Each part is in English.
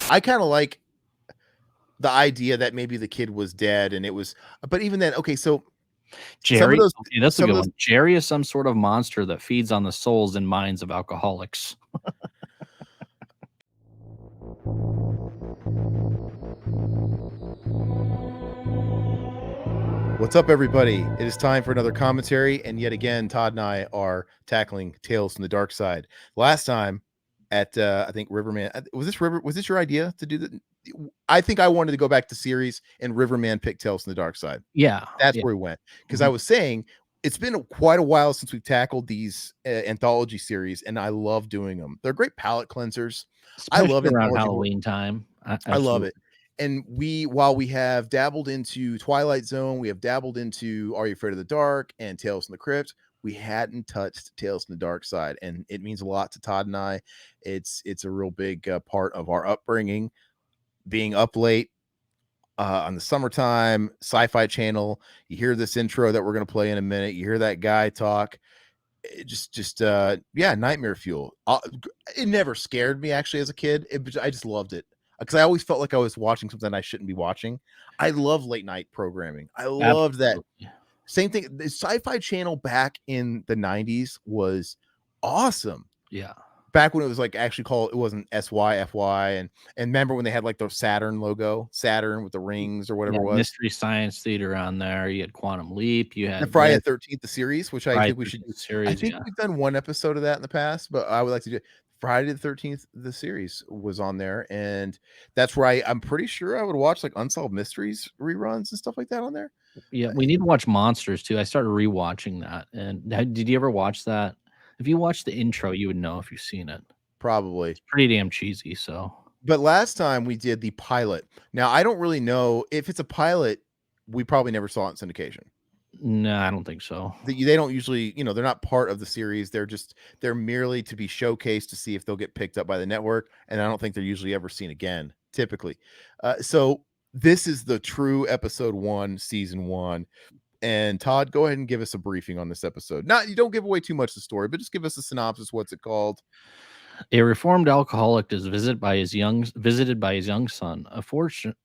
I kind of like the idea that maybe the kid was dead and it was, but even then, okay, so some of Jerry, those, okay, that's a some good of those, one. Jerry is some sort of monster that feeds on the souls and minds of alcoholics. What's up, everybody? It is time for another commentary, and yet again, Todd and I are tackling Tales from the Dark Side. Last time at I think Riverman, was this your idea to do that? I think I wanted to go back to series, and Riverman picked Tales from the Dark Side. Yeah, That's yeah. where we went because I Mhm. was saying it's been quite a while since we've tackled these anthology series, and I love doing them. They're great palate cleansers. I love Especially around anthology. Halloween time. I love it. Absolutely. And while we have dabbled into Twilight Zone, we have dabbled into Are You Afraid of the Dark and Tales from the Crypt, we hadn't touched Tales from the Dark Side, and it means a lot to Todd and I. It's a real big part of our upbringing, being up late on the summertime, Sci-Fi Channel. You hear this intro that we're going to play in a minute. You hear that guy talk. Yeah, nightmare fuel. It never scared me actually as a kid. I just loved it because I always felt like I was watching something I shouldn't be watching. I love late night programming. I loved that. Absolutely. Same thing. The Sci-Fi Channel back in the 90s was awesome. Yeah. Back when it was like actually called, it wasn't SYFY, and remember when they had like the Saturn logo, Saturn with the rings or whatever Yeah, it was. Mystery Science Theater on there. You had Quantum Leap. You The had Friday the 13th, the series, which I Friday think we should 13th do. I series. think Yeah. we've done one episode of that in the past, but I would like to do Friday the 13th. The series was on there, and that's where I'm pretty sure I would watch like Unsolved Mysteries reruns and stuff like that on there. Yeah. We need to watch Monsters too. I started rewatching that. And did you ever watch that? If you watch the intro, you would know if you've seen it. Probably. It's pretty damn cheesy. So, But last time we did the pilot. Now I don't really know if it's a pilot. We probably never saw it in syndication. no, I don't think so. They don't usually, they're not part of the series. They're merely to be showcased to see if they'll get picked up by the network, and I don't think they're usually ever seen again, typically. So this is the true episode 1, season 1. And Todd, go ahead and give us a briefing on this episode. Not, you don't give away too much of the story, but just give us a synopsis. What's it called? A reformed alcoholic is visited by his young son.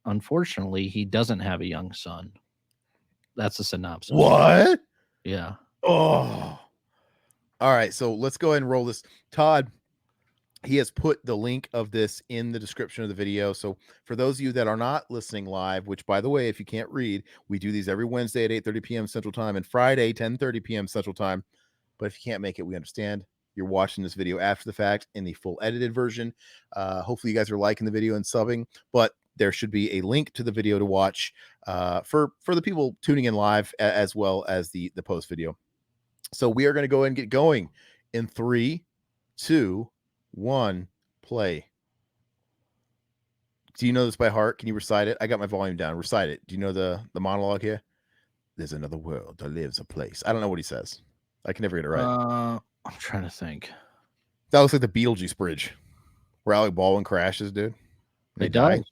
Unfortunately, he doesn't have a young son. That's a synopsis. What? Yeah. Oh, all right. So let's go ahead and roll this. Todd, he has put the link of this in the description of the video. So for those of you that are not listening live, which by the way, if you can't read, we do these every Wednesday at 8:30 p.m. Central Time and Friday 10:30 p.m. Central Time. But if you can't make it, we understand. You're watching this video after the fact in the full edited version. Hopefully you guys are liking the video and subbing, but there should be a link to the video to watch for the people tuning in live as well as the post video. So we are going to go ahead and get going in 3, 2, 1, play. Do you know this by heart? Can you recite it? I got my volume down. Recite it. Do you know the monologue here? There's another world. There lives a place. I don't know what he says. I can never get it right. I'm trying to think. That looks like the Beetlejuice bridge where Alec Baldwin crashes, dude. They die. Does.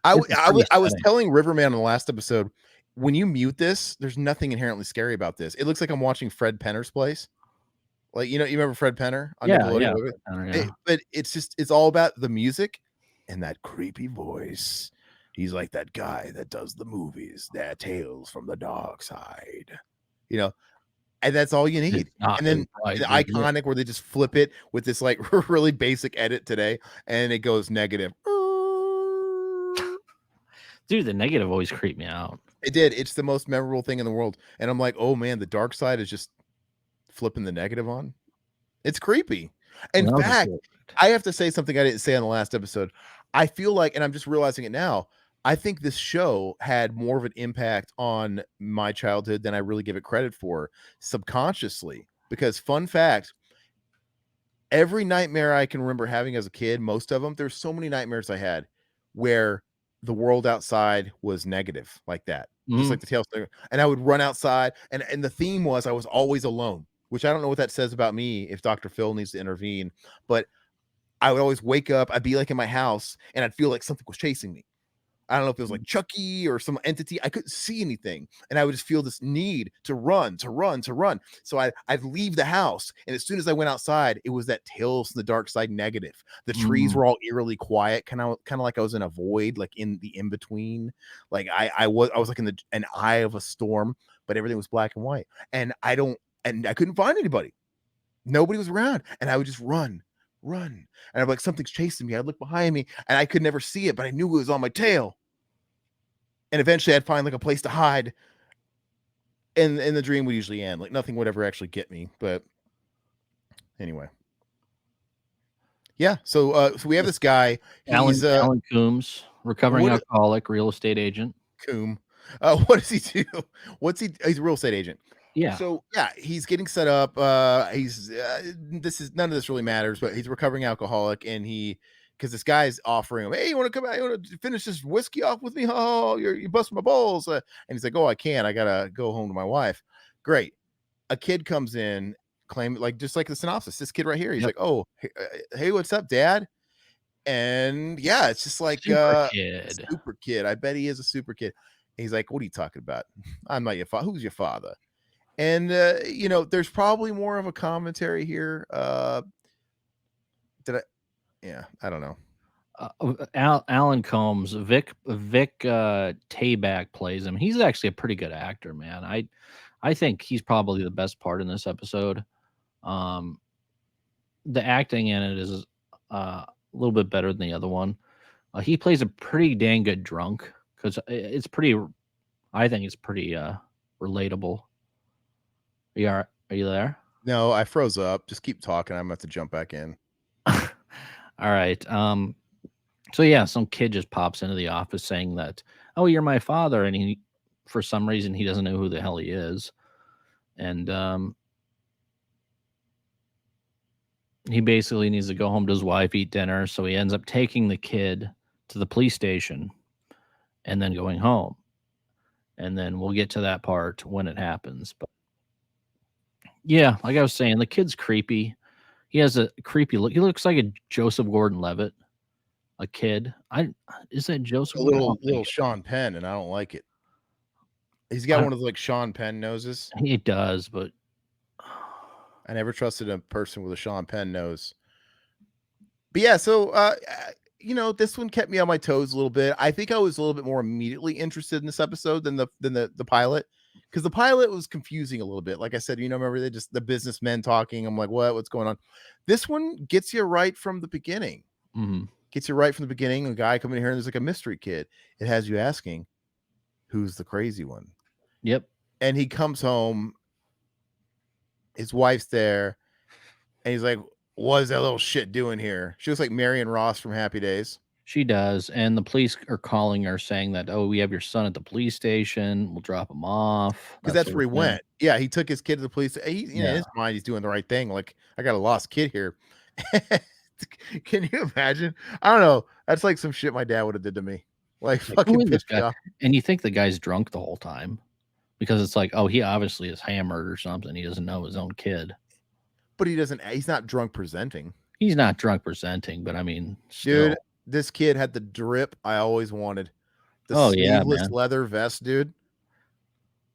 I It's was pretty telling Riverman on the last episode, when you mute this, there's nothing inherently scary about this. It looks like I'm watching Fred Penner's place. Like, you remember Fred Penner on Nickelodeon? Yeah. But it's all about the music and that creepy voice. He's like that guy that does the movies, that Tales from the Dark Side. And that's all you need. And then the iconic where they just flip it with this like really basic edit today, and it goes negative. Dude, the negative always creeped me out. It did. It's the most memorable thing in the world. And I'm like, oh man, the dark side is just flipping the negative on. It's creepy. In fact, I have to say something I didn't say on the last episode. I feel like, and I'm just realizing it now, I think this show had more of an impact on my childhood than I really give it credit for subconsciously. Because fun fact, every nightmare I can remember having as a kid, most of them, there's so many nightmares I had where the world outside was negative like that. Just like the tales. And I would run outside and the theme was I was always alone, which I don't know what that says about me if Dr. Phil needs to intervene, but I would always wake up, I'd be like in my house and I'd feel like something was chasing me. I don't know if it was like Chucky or some entity. I couldn't see anything. And I would just feel this need to run, to run, to run. So I'd leave the house. And as soon as I went outside, it was that Tales from the Dark Side negative. The trees were all eerily quiet, kind of like I was in a void, like in the in-between. Like I was like in an eye of a storm, but everything was black and white. And I couldn't find anybody. Nobody was around. And I would just run. And I'm like, something's chasing me. I'd look behind me and I could never see it, but I knew it was on my tail. And eventually I'd find like a place to hide. And the dream would usually end. Like nothing would ever actually get me. But anyway. Yeah. So we have this guy. He's Alan Coombs, recovering alcoholic, real estate agent. Coombe. What does he do? He's a real estate agent. Yeah. So yeah, he's getting set up. He's none of this really matters, but he's a recovering alcoholic, and because this guy's offering him, hey, you want to come out? You want to finish this whiskey off with me? Oh, you busted my balls. And he's like, oh, I can't. I gotta go home to my wife. Great. A kid comes in, just like the synopsis. This kid right here. He's like, oh, hey, what's up, Dad? And yeah, it's just like super kid. I bet he is a super kid. And he's like, what are you talking about? I'm not your father. Who's your father? And there's probably more of a commentary here. I don't know. Alan Combs, Vic Tayback plays him. He's actually a pretty good actor, man. I think he's probably the best part in this episode. The acting in it is a little bit better than the other one. He plays a pretty dang good drunk because it's pretty. I think it's pretty relatable. Are you there? No, I froze up. Just keep talking. I'm about to jump back in. All right. So yeah, some kid just pops into the office saying that, oh, you're my father. And for some reason, he doesn't know who the hell he is. And he basically needs to go home to his wife, eat dinner. So he ends up taking the kid to the police station and then going home. And then we'll get to that part when it happens. But yeah, like I was saying, the kid's creepy. He has a creepy look. He looks like a Joseph Gordon-Levitt, a kid. Is that Joseph? A little Sean Penn, and I don't like it. He's got one of those like Sean Penn noses. He does, but I never trusted a person with a Sean Penn nose. But yeah, so this one kept me on my toes a little bit. I think I was a little bit more immediately interested in this episode than the pilot. Because the pilot was confusing a little bit. Like I said, remember the businessmen talking. I'm like, what's going on? This one gets you right from the beginning. Mm-hmm. Gets you right from the beginning. A guy coming in here and there's like a mystery kid. It has you asking, who's the crazy one? Yep. And he comes home. His wife's there. And he's like, what is that little shit doing here? She looks like Marion Ross from Happy Days. She does. And the police are calling her saying that, oh, we have your son at the police station. We'll drop him off. Because that's where he went. Yeah, he took his kid to the police. In his mind, he's doing the right thing. Like, I got a lost kid here. Can you imagine? I don't know. That's like some shit my dad would have did to me. Like fucking pissed me off. And you think the guy's drunk the whole time. Because it's like, oh, he obviously is hammered or something. He doesn't know his own kid. But he's not drunk presenting. He's not drunk presenting, but I mean, still. Dude, this kid had the drip I always wanted. The sleeveless leather vest, dude.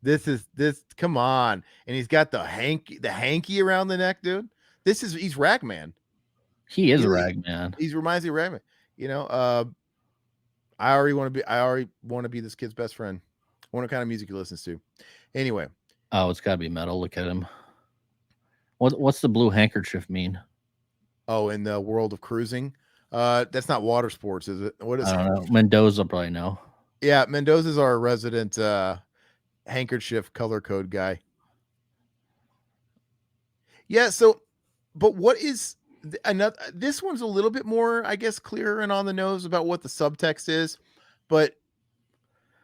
This come on. And he's got the hanky around the neck, dude. He's Ragman. He is a Ragman. He reminds me of Ragman. I already want to be this kid's best friend. I wonder what kind of music he listens to. Anyway. Oh, it's gotta be metal. Look at him. What's the blue handkerchief mean? Oh, in the world of cruising. That's not water sports, is it? What is I don't know. Mendoza probably know. Yeah, Mendoza's our resident handkerchief color code guy. Yeah, so but what is another this one's a little bit more, I guess, clearer and on the nose about what the subtext is, but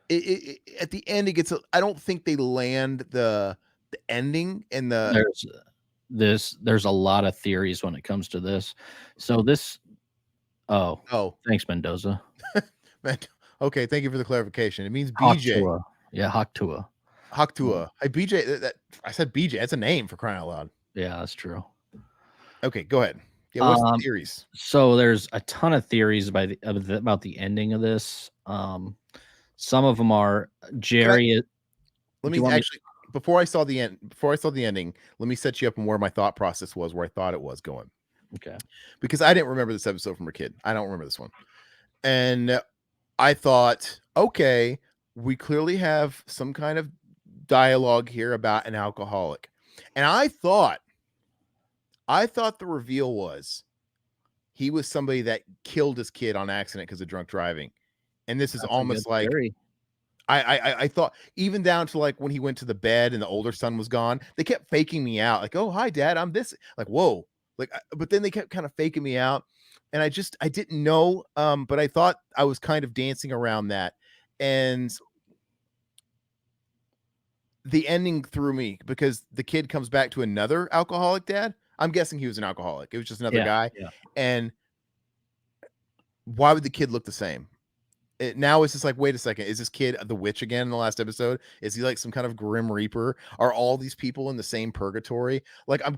it at the end it gets I don't think they land the ending and there's a lot of theories when it comes to this. So this thanks, Mendoza. Okay, thank you for the clarification. It means BJ. Haktua. Yeah, Haktua. Hey, BJ, I said BJ. That's a name for crying out loud. Yeah, that's true. Okay, go ahead. Yeah, what's the theories? So there's a ton of theories about the ending of this. Some of them are Can I Jerry. let Do you me want me? actually before I saw the end, let me set you up on where my thought process was, where I thought it was going. Okay. Because I didn't remember this episode from a kid. I don't remember this one. And I thought, okay, we clearly have some kind of dialogue here about an alcoholic. And I thought the reveal was he was somebody that killed his kid on accident because of drunk driving. And this is That's a good almost like theory. I thought even down to like when he went to the bed and the older son was gone, they kept faking me out. Like, oh hi dad, I'm this. Like, whoa. Like, but then they kept kind of faking me out. And I didn't know. But I thought I was kind of dancing around that. And the ending threw me because the kid comes back to another alcoholic dad. I'm guessing he was an alcoholic. It was just another Yeah. guy. Yeah. And why would the kid look the same? Now it's just like, wait a second, is this kid the witch again in the last episode? Is he like some kind of grim reaper? Are all these people in the same purgatory? Like I'm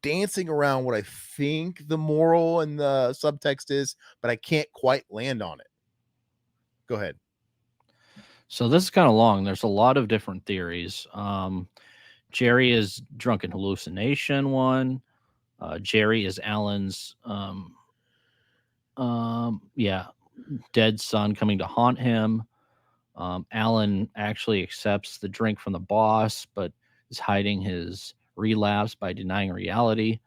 dancing around what I think the moral and the subtext is, but I can't quite land on it. Go ahead. So this is kind of long. There's a lot of different theories. Jerry is drunken hallucination one. Jerry is Alan's yeah, dead son coming to haunt him. Alan actually accepts the drink from the boss, but is hiding his relapse by denying reality.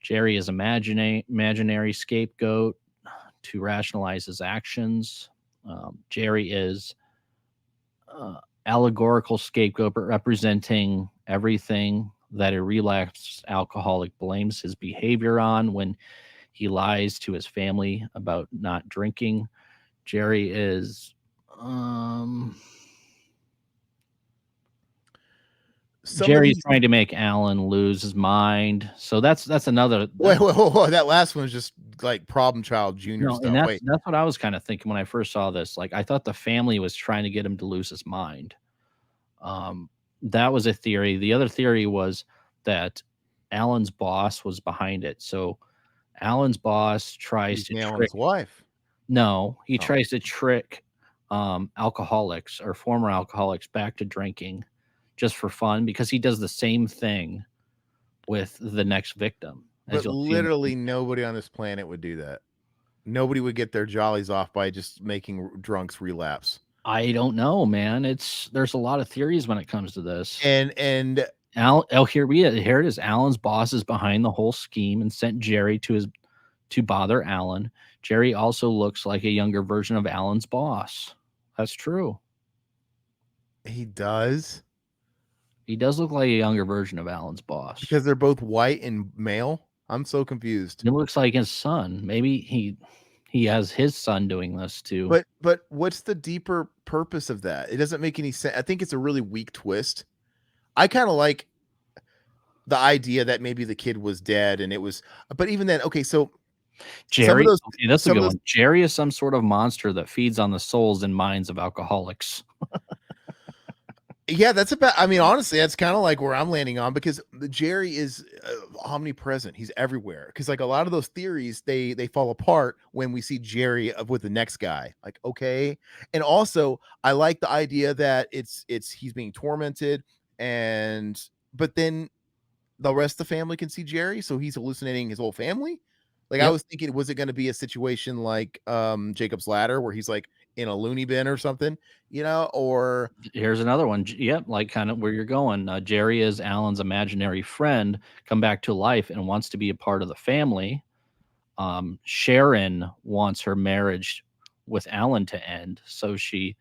Jerry is imaginary scapegoat to rationalize his actions. Jerry is allegorical scapegoat, but representing everything that a relapsed alcoholic blames his behavior on when he lies to his family about not drinking. Jerry is Jerry's Somebody trying to make Alan lose his mind. So that's another wait, wait, that last one was just like problem child junior no, and stuff. Wait, that's what I was kind of thinking when I first saw this. Like I thought the family was trying to get him to lose his mind. Um, that was a theory. The other theory was that Alan's boss was behind it. So Alan's boss tries he's to nailing trick. his wife. No, he Oh, tries to trick alcoholics or former alcoholics back to drinking just for fun because he does the same thing with the next victim, as but you'll see in the. literally nobody on this planet would do that. Nobody would get their jollies off by just making drunks relapse. I don't know, man. There's a lot of theories when it comes to this. And Here it is. Alan's boss is behind the whole scheme and sent Jerry to bother Alan. Jerry also looks like a younger version of Alan's boss. That's true. he does He does look like a younger version of Alan's boss. because they're both white and male. I'm so confused. It looks like his son. Maybe he has his son doing this too. But what's the deeper purpose of that? It doesn't make any sense. I think it's a really weak twist. I kind of like the idea that maybe the kid was dead and it was, but even then, okay, so some of Jerry, those okay, that's a some good of those one. Jerry is some sort of monster that feeds on the souls and minds of alcoholics. yeah, that's about. I mean, honestly, that's kind of like where I'm landing on because the Jerry is omnipresent. He's everywhere. Because like a lot of those theories, they fall apart when we see Jerry with the next guy. Like, okay, and also I like the idea that it's he's being tormented, and but then the rest of the family can see Jerry, so he's hallucinating his whole family. Like I Yep. was thinking, was it going to be a situation like Jacob's Ladder where he's like in a loony bin or something, or Here's another one. Yep, like kind of where you're going. Jerry is Alan's imaginary friend, come back to life and wants to be a part of the family. Sharon wants her marriage with Alan to end, so she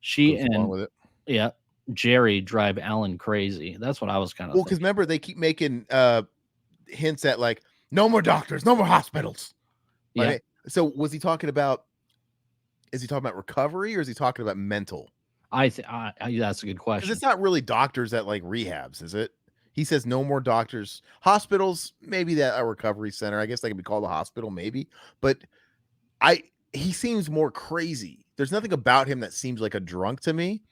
goes along and with it. yeah, Jerry drive Alan crazy. That's what I was kind of Well, because thinking. remember they keep making hints at like no more doctors, no more hospitals. Yeah, Right. So was he talking about? Is he talking about recovery or is he talking about mental? that's a good Because question. it's not really doctors at like rehabs, is it? He says no more doctors, hospitals. Maybe that a recovery center. I guess that could be called a hospital, maybe. But I he seems more crazy. There's nothing about him that seems like a drunk to me.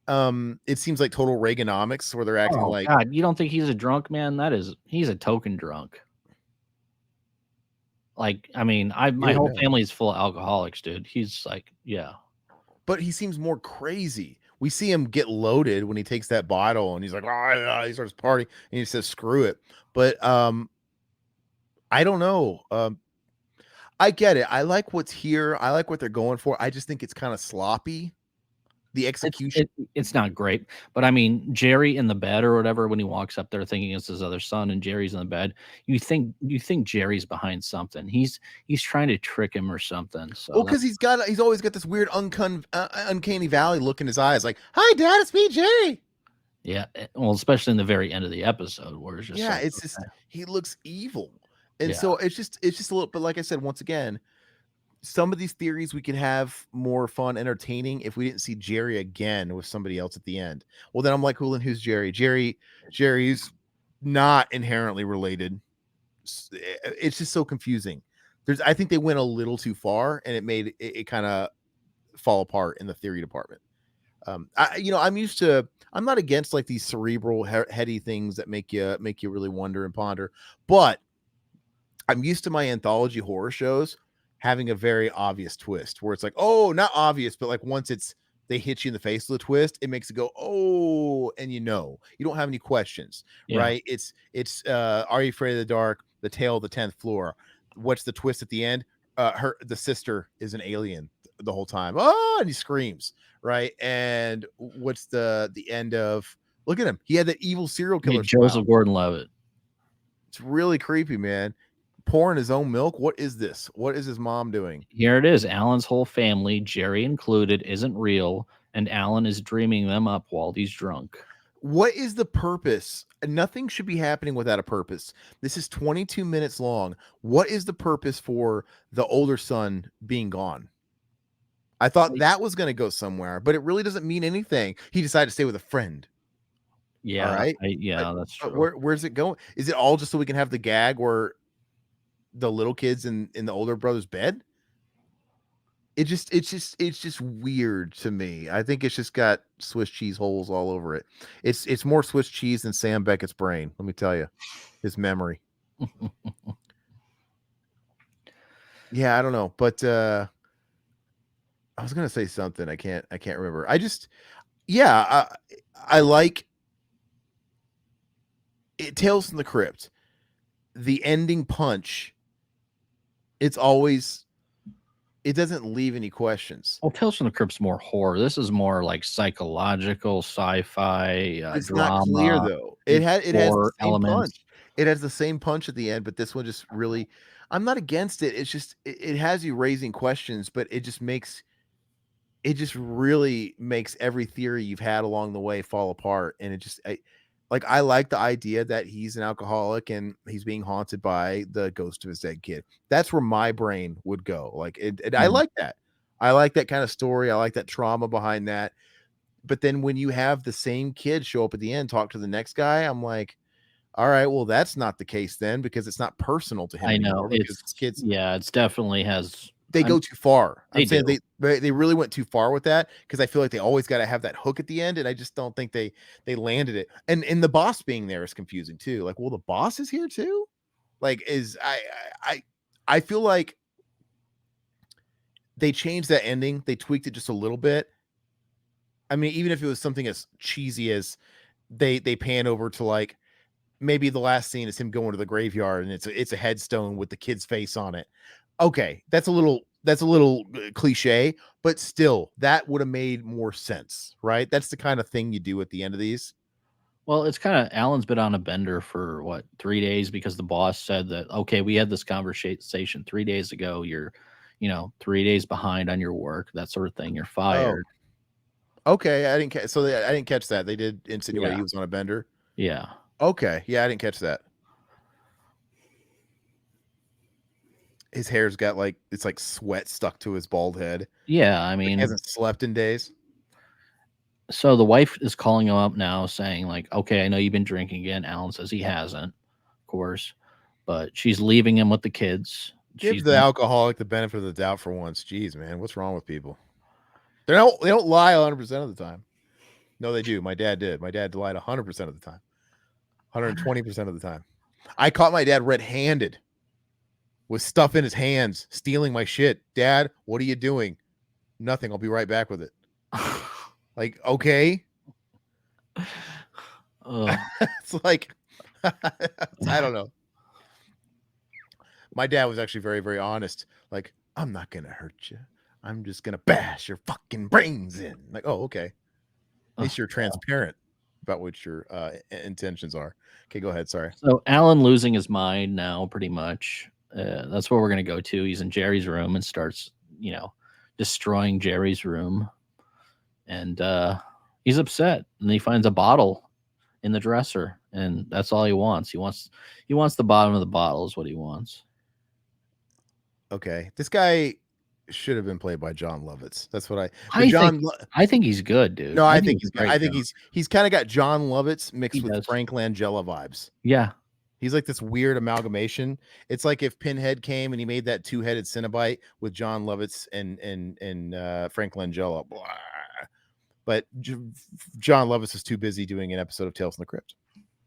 It seems like total Reaganomics where they're acting Oh like God, you don't think he's a drunk man? He's a token drunk. Like, I mean, You my wouldn't whole know. family is full of alcoholics, dude. He's like, yeah. But he seems more crazy. We see him get loaded when he takes that bottle and he's like, he starts partying and he says, screw it. But I don't know. I get it. I like what's here. I like what they're going for. I just think it's kind of sloppy. The execution. It's not great, but I mean, Jerry in the bed or whatever, when he walks up there thinking it's his other son and Jerry's in the bed, you think Jerry's behind something. He's trying to trick him or something. Well, So because he's always got this weird uncanny valley look in his eyes, like, "Hi, Dad, it's me, Jerry." yeah, well, especially in the very end of the episode where it's just Yeah, like, it's just okay, he looks evil, and yeah, so it's just a little. But like I said, once again, some of these theories we could have more fun, entertaining if we didn't see Jerry again with somebody else at the end. Well, then I'm like, "Cool, and who's Jerry? Jerry's not inherently related. It's just so confusing. I think they went a little too far, and it made it kind of fall apart in the theory department. I'm not against like these cerebral, heady things that make you really wonder and ponder, but I'm used to my anthology horror shows having a very obvious twist where it's like, oh, not obvious, but like once they hit you in the face with a twist, it makes it go, oh, and you don't have any questions, yeah. right? It's Are You Afraid of the Dark? The Tale of the 10th Floor. What's the twist at the end? The sister is an alien the whole time. Oh, and he screams, right? And what's the end of? Look at him. He had that evil serial Hey, killer smile. Joseph Gordon-Levitt. It's really creepy, man. Pouring his own milk. What is this? What is his mom doing? Here it is. Alan's whole family, Jerry included, isn't real, and Alan is dreaming them up while he's drunk. What is the purpose? Nothing should be happening without a purpose. This is 22 minutes long. What is the purpose for the older son being gone? I thought that was going to go somewhere, but it really doesn't mean anything. He decided to stay with a friend. All Yeah, right. But, yeah, that's but true. where's it going? Is it all just so we can have the gag where the little kids in the older brother's bed? It's just weird to me. I think it's just got Swiss cheese holes all over it. It's more Swiss cheese than Sam Beckett's brain, let me tell you. His memory. Yeah, I don't know, but I was gonna say something. I can't remember. Yeah, I like it. Tales from the Crypt. The ending punch. It's always it doesn't leave any questions. Well, Tales from the Crypt's more horror. This is more like psychological, sci-fi, It's not clear drama, though. It has the gore same punch. elements. It has the same punch at the end, but this one just really I'm not against it. It's just it has you raising questions, but it just really makes every theory you've had along the way fall apart. And I like the idea that he's an alcoholic and he's being haunted by the ghost of his dead kid. That's where my brain would go. I Mhm. like that. I like that kind of story. I like that trauma behind that. But then when you have the same kid show up at the end, talk to the next guy, I'm like, all right, well, that's not the case then because it's not personal to him I know anymore because it's this kid's yeah, it's definitely has. they I'm go too far. I'm They saying do. they really went too far with that because I feel like they always got to have that hook at the end, and I just don't think they landed it. And the boss being there is confusing too. Like, well, the boss is here too. Like, is I feel like they changed that ending. They tweaked it just a little bit. I mean, even if it was something as cheesy as they pan over to like maybe the last scene is him going to the graveyard and it's a headstone with the kid's face on it. Okay, that's a little cliche, but still that would have made more sense, right? That's the kind of thing you do at the end of these. Well, it's kinda Alan's been on a bender for what, 3 days because the boss said that, "Okay, we had this conversation 3 days ago. You're, 3 days behind on your work, that sort of thing. You're Oh, fired." okay. I didn't catch that. They did insinuate Yeah, he was on a bender. yeah. Okay, yeah, I didn't catch that. His hair's got like it's like sweat stuck to his bald head. Yeah, I Like mean, hasn't slept in days. so the wife is calling him up now saying like, "Okay, I know you've been drinking again." Alan says he hasn't, of course, but she's leaving him with the kids. Give She's the not. alcoholic the benefit of the doubt for once. Jeez, man, what's wrong with people? They don't lie 100% of the time. No, they do. My dad did. My dad lied 100% of the time. 120% of the time. I caught my dad red-handed with stuff in his hands, stealing my shit. Dad, what are you doing? Nothing. I'll be right back with it. Like, okay. It's like, I don't know. My dad was actually very, very honest. Like, I'm not going to hurt you. I'm just going to bash your fucking brains in. Like, oh, okay. At least you're transparent about what your intentions are. Okay, go ahead. Sorry. So Alan losing his mind now, pretty much. That's where we're going to go to. He's in Jerry's room and starts, destroying Jerry's room. And he's upset. And he finds a bottle in the dresser, and that's all he wants. He wants the bottom of the bottle is what he wants. Okay, this guy should have been played by John Lovitz. That's what I think he's good, dude. No, I think he's kind of got John Lovitz mixed with Frank Langella vibes. Yeah. He's like this weird amalgamation. It's like if Pinhead came and he made that two-headed Cenobite with John Lovitz and Frank Langella. Blah. But John Lovitz is too busy doing an episode of Tales from the Crypt.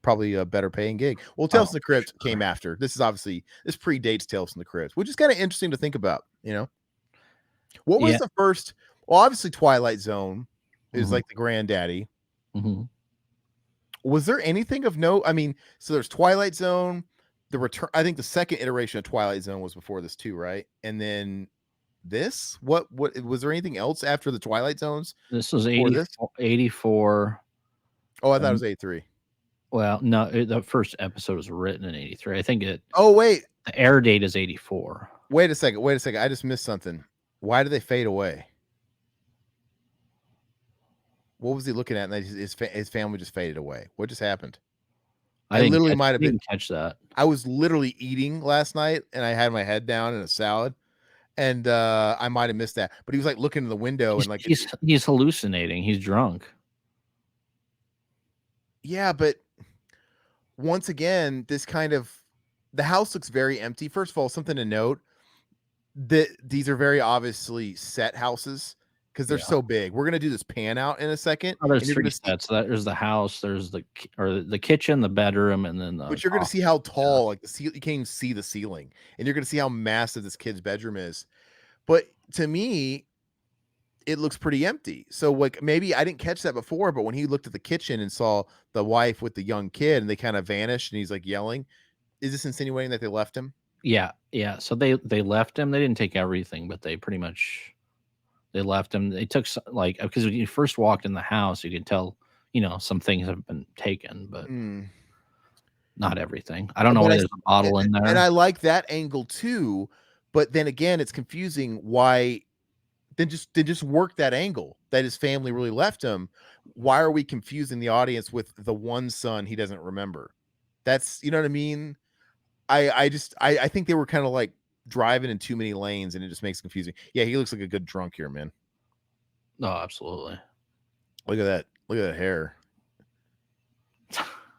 Probably a better paying gig. Well, Tales from the Crypt came after. This predates Tales from the Crypt, which is kind of interesting to think about, What was the first? Well, obviously Twilight Zone is like the granddaddy. Mm-hmm. Was there anything of note? I mean, so there's Twilight Zone, the return. I think the second iteration of Twilight Zone was before this too, right? And then this, what was there anything else after the Twilight Zones? This was 84. Oh, I thought it was 83. Well, no, the first episode was written in 83. I think it. Oh, wait. The air date is 84. Wait a second. I just missed something. Why did they fade away? What was he looking at? And his family just faded away. What just happened? I literally might have been catch that. I was literally eating last night, and I had my head down in a salad, and I might have missed that. But he was like looking in the window and like he's hallucinating. He's drunk. Yeah, but once again, the house looks very empty. First of all, something to note that these are very obviously set houses because they're so big. We're gonna do this pan out in a second. Oh, there's 3 sets. So there's the house, there's the kitchen, the bedroom, and then but you're gonna see how tall, like the ceiling. You can't even see the ceiling, and you're gonna see how massive this kid's bedroom is. But to me, it looks pretty empty. So like maybe I didn't catch that before, but when he looked at the kitchen and saw the wife with the young kid, and they kind of vanished, and he's like yelling, is this insinuating that they left him? Yeah. So they left him. They didn't take everything, but they pretty much. They left him. They took because when you first walked in the house, you could tell, some things have been taken, but not everything. I don't know whether there's a bottle in there. And I like that angle too, but then again, it's confusing. Why? Then just work that angle that his family really left him. Why are we confusing the audience with the one son he doesn't remember? That's, you know what I mean? I think they were kind of like driving in too many lanes, and it just makes it confusing. Yeah, he looks like a good drunk here, man. No, absolutely. Look at that hair.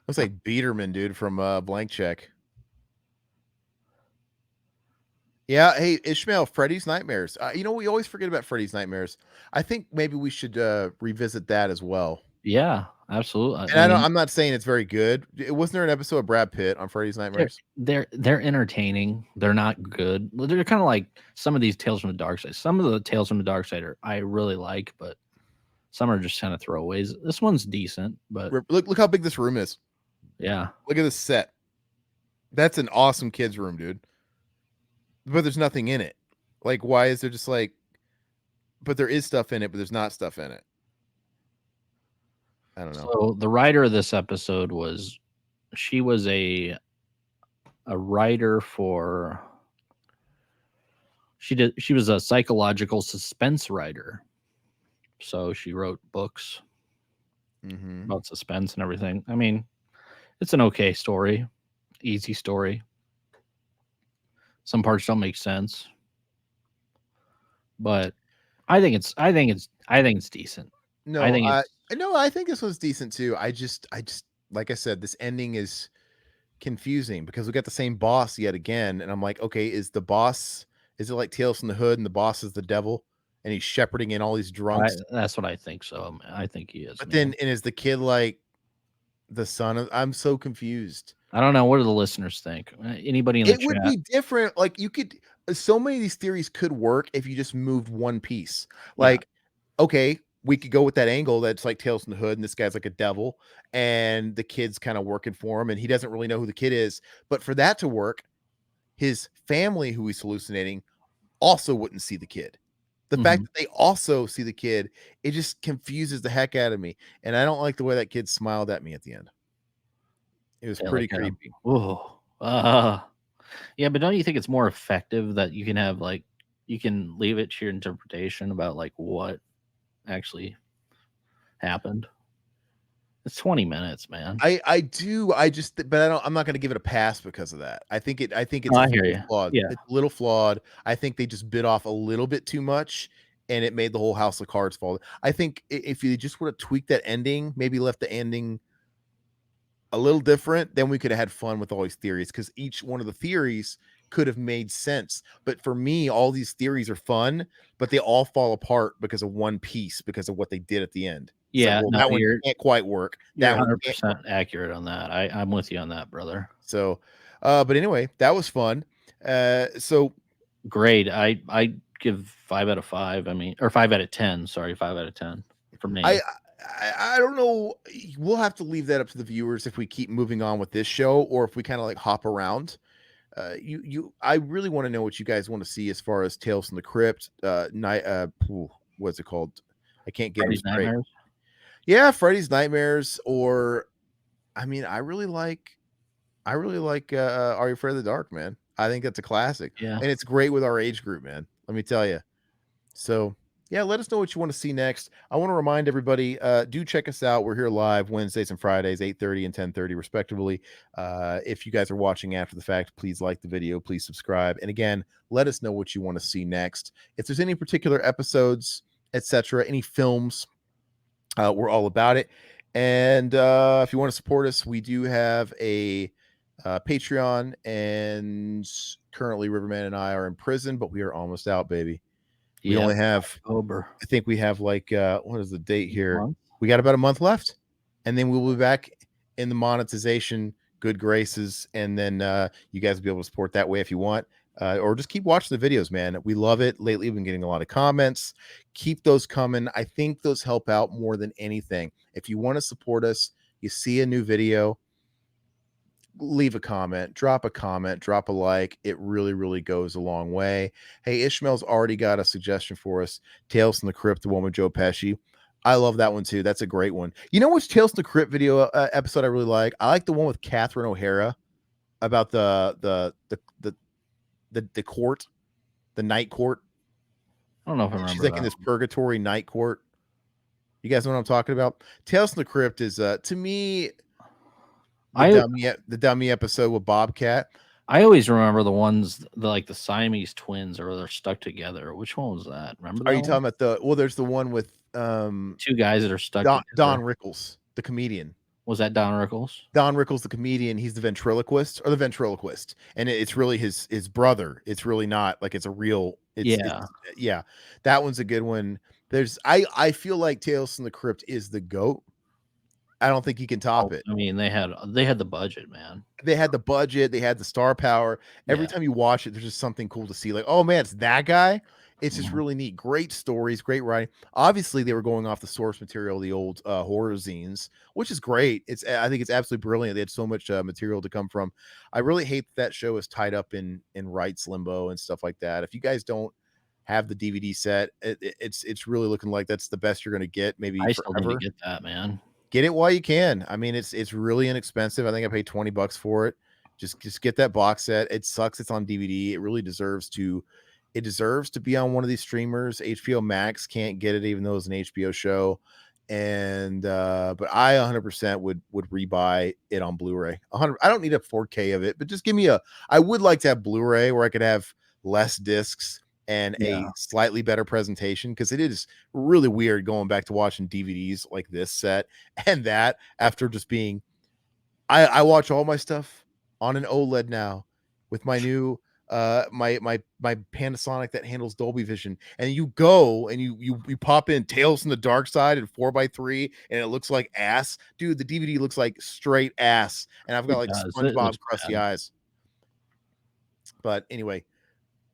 Looks like Biederman, dude, from Blank Check. Yeah, hey, Ishmael, Freddy's Nightmares. We always forget about Freddy's Nightmares. I think maybe we should revisit that as well. Yeah, absolutely. And I'm not saying it's very good. Wasn't there an episode of Brad Pitt on Freddy's Nightmares? They're entertaining. They're not good. They're kind of like some of these Tales from the Darkside. Some of the Tales from the Darkside I really like, but some are just kind of throwaways. This one's decent, but look how big this room is. Yeah. Look at this set. That's an awesome kids' room, dude. But there's nothing in it. Like, why is there just like? But there is stuff in it, but there's not stuff in it. I don't know. So the writer of this episode was a writer for. She was a psychological suspense writer. So she wrote books about suspense and everything. I mean, it's an okay story, easy story. Some parts don't make sense, but I think it's decent. No, I think this was decent too. I just like I said, this ending is confusing because we got the same boss yet again, and I'm like, okay, is it like Tales from the Hood and the boss is the devil and he's shepherding in all these drunks? That's what I think. So I think he is. But then, and is the kid like the son of? I'm so confused. I don't know. What do the listeners think? Anybody in the It would chat? be different. Like you could, so many of these theories could work if you just moved one piece. Yeah. Like, okay, we could go with that angle that's like Tales from the Hood, and this guy's like a devil, and the kid's kind of working for him, and he doesn't really know who the kid is. But for that to work, his family, who he's hallucinating, also wouldn't see the kid. The fact Mhm. that they also see the kid, it just confuses the heck out of me. And I don't like the way that kid smiled at me at the end. It was They pretty look at him. creepy. Oh. Yeah, but don't you think it's more effective that you can have like you can leave it to your interpretation about like what actually happened? It's 20 minutes, man. I do. I just but I don't I'm not gonna give it a pass because of that. I think No, it's I hear very you. flawed. Yeah. It's a little flawed. I think they just bit off a little bit too much and it made the whole house of cards fall. I think if you just would have tweaked that ending, maybe left the ending a little different, then we could have had fun with all these theories because each one of the theories could have made sense. But for me, all these theories are fun, but they all fall apart because of one piece, because of what they did at the end. It's like, Yeah, well, no, that one can't quite work. you're That one can't 100% work. accurate on that. I'm with you on that, brother. So, but anyway, that was fun. So Great. I give 5 out of 5. I mean, or 5 out of 10. Sorry, 5 out of 10 for I, me. I don't know. We'll have to leave that up to the viewers if we keep moving on with this show or if we kind of like hop around. I really want to know what you guys want to see as far as Tales from the Crypt, what's it called? I can't get them Freddy's straight. Nightmares. Yeah, Freddy's Nightmares, or I mean, I really like Are You Afraid of the Dark, man. I think that's a classic, Yeah. and it's great with our age group, man. Let me tell you. So, yeah, let us know what you want to see next. I want to remind everybody, do check us out. We're here live Wednesdays and Fridays, 8:30 and 10:30, respectively. If you guys are watching after the fact, please like the video, please subscribe. And again, let us know what you want to see next. If there's any particular episodes, etc., any films, we're all about it. And if you want to support us, we do have a Patreon, and currently Riverman and I are in prison, but we are almost out, baby. We Yeah. only have, October. I think we have like what is the date here? Month. We got about a month left, and then we'll be back in the monetization good graces, and then you guys will be able to support that way if you want. Or just keep watching the videos, man. We love it. Lately, we've been getting a lot of comments. Keep those coming. I think those help out more than anything. If you want to support us, you see a new video, leave a comment, drop a like. It really, really goes a long way. Hey, Ishmael's already got a suggestion for us. Tales from the Crypt, the one with Joe Pesci. I love that one too. That's a great one. You know which Tales from the Crypt video episode I really like? I like the one with Catherine O'Hara about the court, the night court. I don't know if I She's remember like in that. this purgatory night court. You guys know what I'm talking about? Tales from the Crypt is to me I the dummy episode with Bobcat. I always remember the ones like the Siamese twins or they're stuck together. Which one was that? Remember Are that you one? talking about there's the one with Two guys that are stuck Don together. Rickles, the comedian. Was that Don Rickles? Don Rickles, the comedian, he's the ventriloquist or the ventriloquist, and it's really his brother. It's really not like it's a real. Yeah. Yeah, that one's a good one. There's I feel like Tales from the Crypt is the goat. I don't think he can top Oh, it. I mean, they had the budget, man. They had the budget, they had the star power. Every Yeah. time you watch it, there's just something cool to see. Like, oh man, it's that guy. It's just Mhm. really neat. Great stories, great writing. Obviously, they were going off the source material, the old horror zines, which is great. I think it's absolutely brilliant. They had so much material to come from. I really hate that show is tied up in rights limbo and stuff like that. If you guys don't have the DVD set, it's really looking like that's the best you're going to get, maybe I still need to forever. get that, man. Get it while you can. I mean, it's really inexpensive. I think I paid $20 for it. Just get that box set. It sucks it's on DVD. It really deserves to be on one of these streamers. HBO Max can't get it even though it's an HBO show. And but I 100% would rebuy it on Blu-ray. 100 I don't need a 4K of it, but just give me I would like to have Blu-ray where I could have less discs and a Yeah. slightly better presentation, because it is really weird going back to watching DVDs like this set and that after just being I watch all my stuff on an OLED now with my new my Panasonic that handles Dolby Vision, and you go and you pop in Tales from the Dark Side and 4x3, and it looks like ass, dude. The DVD looks like straight ass, and I've got It like does. It SpongeBob looks crusty bad. eyes. But anyway,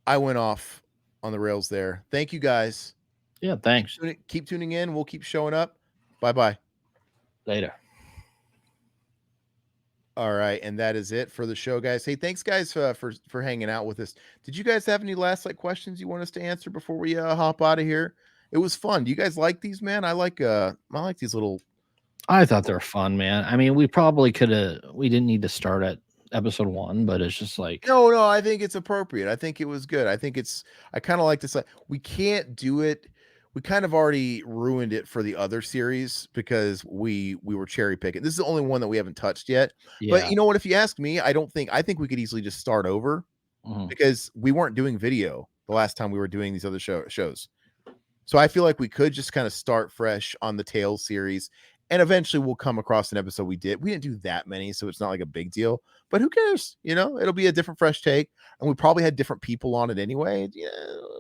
I went off on the rails there. Thank you guys. Yeah, thanks. Keep tuning in. We'll keep showing up. Bye bye. Later. All right, and that is it for the show, guys. Hey, thanks, guys, for hanging out with us. Did you guys have any last like questions you want us to answer before we hop out of here? It was fun. Do you guys like these, man? I like these little. I thought they were fun, man. I mean, we probably could have. We didn't need to start at episode 1, but it's just like No, I think it's appropriate. I think it was good. I think it's. I kind of like this. Like, we can't do it. We kind of already ruined it for the other series because we were cherry picking. This is the only one that we haven't touched yet. But yeah. you know what? If you ask me, I think we could easily just start over Mhm. because we weren't doing video the last time we were doing these other shows. So I feel like we could just kind of start fresh on the Tales series, and eventually we'll come across an episode we did. We didn't do that many, so it's not like a big deal. But who cares? You know, it'll be a different, fresh take, and we probably had different people on it anyway. Yeah,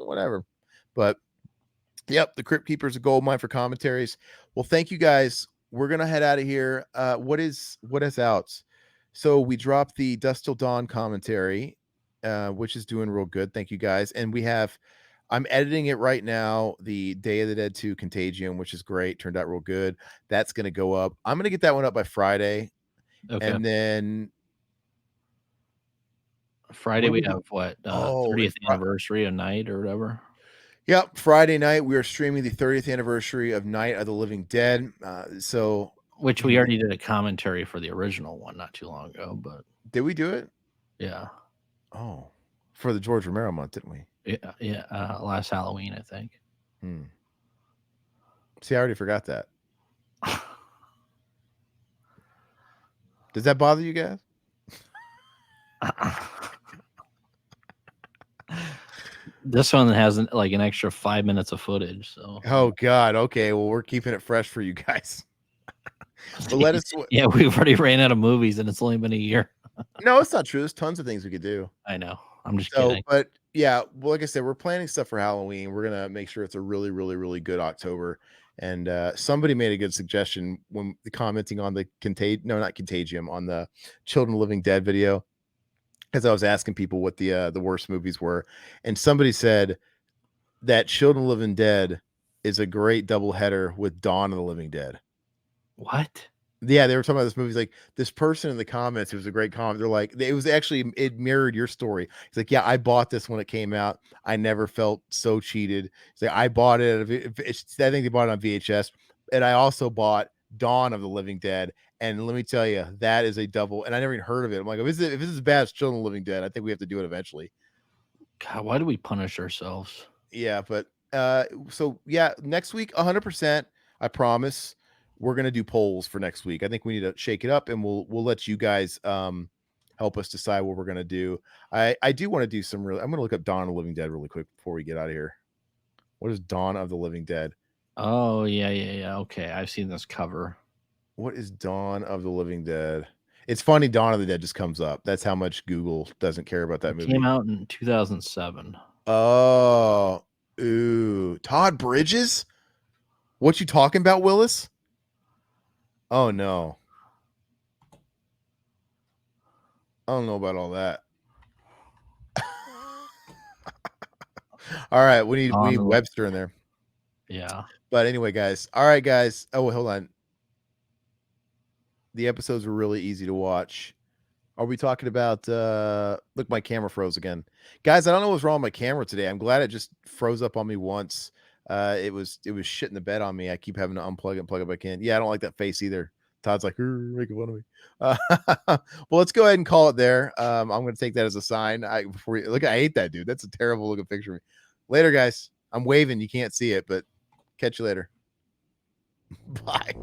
whatever. But yep, the Crypt Keeper's a gold mine for commentaries. Well, thank you guys. We're gonna head out of here. What is out? So we dropped the Dust Till Dawn commentary, which is doing real good. Thank you guys. And I'm editing it right now. The Day of the Dead 2 Contagion, which is great, turned out real good. That's gonna go up. I'm gonna get that one up by Friday, Okay. and then Friday we have do? what? Oh, 30th anniversary of Night or whatever. yep, Friday night we are streaming the 30th anniversary of Night of the Living Dead. Which we already did a commentary for the original one not too long ago, but did we do it? yeah. Oh, for the George Romero month, didn't we? Yeah. Last Halloween, I think. See, I already forgot that. Does that bother you guys? This one has like an extra 5 minutes of footage. So. Oh God. Okay. Well, we're keeping it fresh for you guys. But let us. Yeah, we've already ran out of movies, and it's only been a year. No, it's not true. There's tons of things we could do. I know. I'm just kidding. But yeah, well, like I said, we're planning stuff for Halloween. We're gonna make sure it's a really, really, really good October. And somebody made a good suggestion when commenting on the not Contagium, on the Children of Living Dead video, because I was asking people what the worst movies were, and somebody said that Children of the Living Dead is a great double header with Dawn of the Living Dead. What? Yeah, they were talking about this movie. Like, this person in the comments, it was a great comment. They're like, it mirrored your story. It's like, yeah, I bought this when it came out. I never felt so cheated. It's like, I bought it. I think they bought it on VHS, and I also bought Dawn of the Living Dead. And let me tell you, that is a double. And I never even heard of it. I'm like, if this is as bad as Children of the Living Dead, I think we have to do it eventually. God, why do we punish ourselves? Yeah, but so yeah, next week, 100%. I promise. We're gonna do polls for next week. I think we need to shake it up, and we'll let you guys help us decide what we're gonna do. I do want to do some I'm gonna look up Dawn of the Living Dead really quick before we get out of here. What is Dawn of the Living Dead? Oh yeah. Okay, I've seen this cover. What is Dawn of the Living Dead? It's funny, Dawn of the Dead just comes up. That's how much Google doesn't care about that movie. Came out in 2007. Oh, ooh, Todd Bridges. What you talking about, Willis? Oh no. I don't know about all that. All right, we need Webster in there. Yeah. But anyway, guys. All right, guys. Oh, hold on. The episodes were really easy to watch. Are we talking about look, my camera froze again. Guys, I don't know what's wrong with my camera today. I'm glad it just froze up on me once. It was shitting the bed on me. I keep having to unplug it and plug it back in. Yeah, I don't like that face either. Todd's like, making fun of me. Well, let's go ahead and call it there. I'm going to take that as a sign. I hate that dude. That's a terrible looking picture of me. Later, guys. I'm waving. You can't see it, but catch you later. Bye.